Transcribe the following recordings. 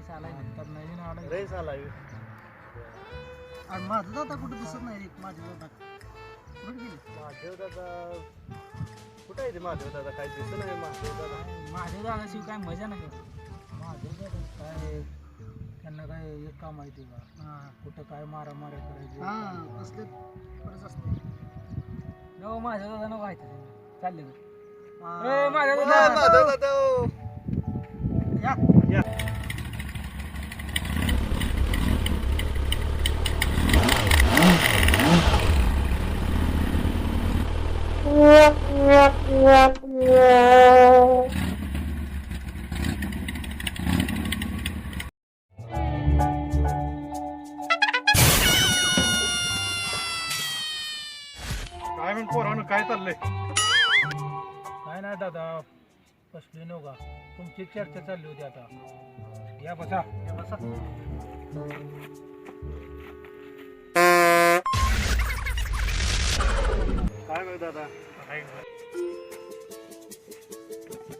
रईस आलाय तर नवीन आलाय रईस आलाय. आणि माझं दादा कुठं दिसत नाही रे. माझे दादा कुठे गेले? महादेव दादा कुठे आहे ते? महादेव दादा काय दिसत नाही. महादेव दादा माझे दादाशिवाय काय मजा नाही. माझं दादा काय त्यांना काय एक काम माहिती का? कुठं काय मारामाऱ्या करायची. हा असले बरंच असते. नको माझ्या दादा नको व्हायचं चालले माझ्या महादेव दादा या या. काय मग पोरानं काय चाललंय? काय नाही दादा बसली नव्हता. तुमची चर्चा चालली होती आता. या बसा या बसा. काय मग दादा?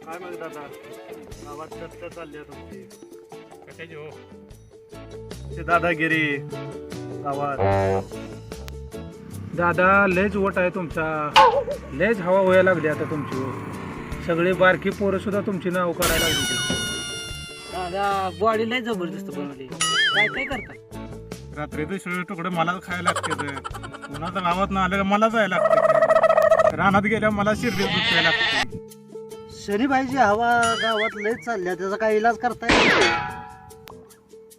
काय मग दादा? गावात चर्चा चालली आहे तुमची. कशाची हो? ते दादागिरी गावात. दादा लयच वट आहे तुमचा. लयच हवा व्हायला लागली आता तुमची. सगळे बारकी पोरं सुद्धा तुमची नाव काढायला लागली. दादा बॉडी लय जबरदस्त बनवली. काय काय करता? रात्रीचे शिळे तुकडे मलाच खायला लागते. कुणाच्या गावात ना आलं मला जायला लागते. रानात गेल्यावर मला शिर्डी दुखायला लागते. शनीबाईची हवा गावात लय चालल्या. त्याचा काय इलाज करताय?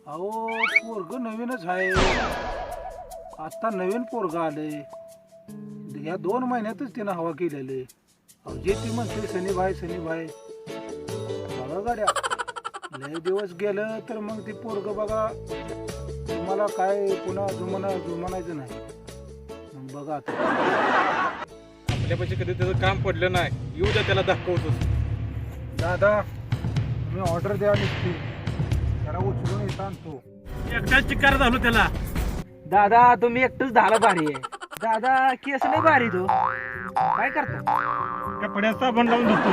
अहो पोरग नवीनच आहे. आता नवीन पोरग आले. या 2 महिन्यातच तिनं हवा केलेली. अहो जे ती म्हणते सनीबाई सनीबाई बघा गाड्या. लय दिवस गेलं तर मग ती पोरग बघा तुम्हाला काय पुन्हा जुमानायचं नाही. मग बघा आता आपल्यापाशी कधी त्याचं काम पडलं नाही. येऊ द्या त्याला दाखवतोस. दादा तुम्ही ऑर्डर द्या निघते. त्याला उचलून येता आणतो. एकटाच चिकार झालो त्याला. दादा तुम्ही एकटंच झाला भारी आहे. दादा केस लय भारी तो. काय करता? कपड्याचा साबण लावून धुतो.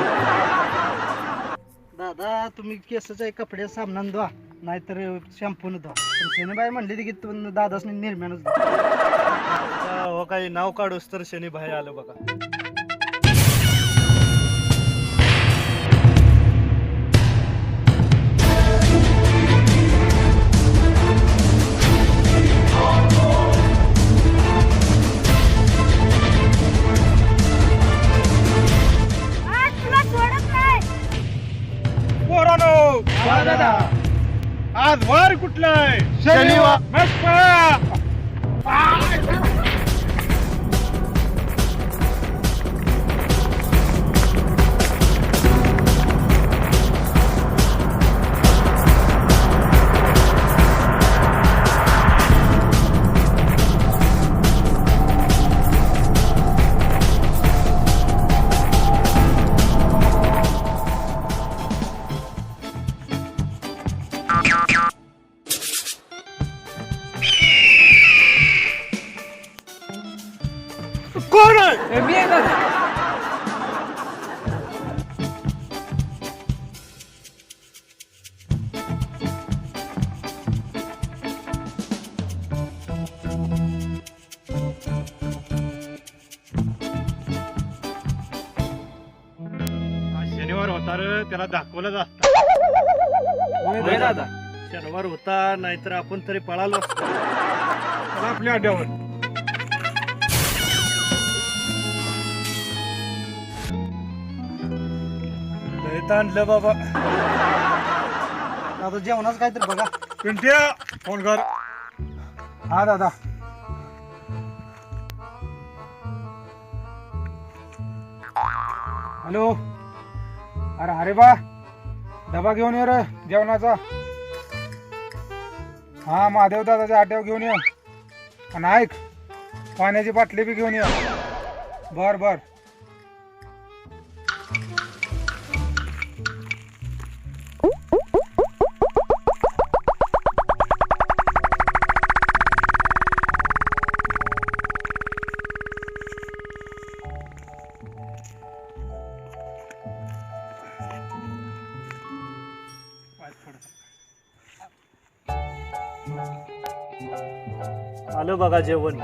दादा तुम्ही केसाच्या कपड्या साबणाने धुवा नाहीतर शॅम्पून धुवा. पण शनीबाई म्हणली की तुम्ही दादाच निर्म्यानच धुवा. आता हो काही नाव काढूस तर शनी बाहेर आलं बघा. पोरानो दादा आज वार कुठलाय? शनिवार. मस्त. कोण आहे? मी आहे दादा. आज शनिवार होता रे. त्याला दाखवलं असतं. होय दादा. शनिवार होता नाहीतर आपण तरी पळालो असतो. त्याला आपल्या अड्ड्यावर. लय ताणलं बाबा. दादा जेवणाच काहीतरी बघा. पिंट्या फोन कर. हा दादा. हॅलो. अरे बा डबा घेऊन ये रे जेवणाचा. हा महादेव दादाच्या आट्यावर घेऊन ये. आणि ऐक पाण्याची बाटली बी घेऊन ये. बर बर. आलं बघा जेवण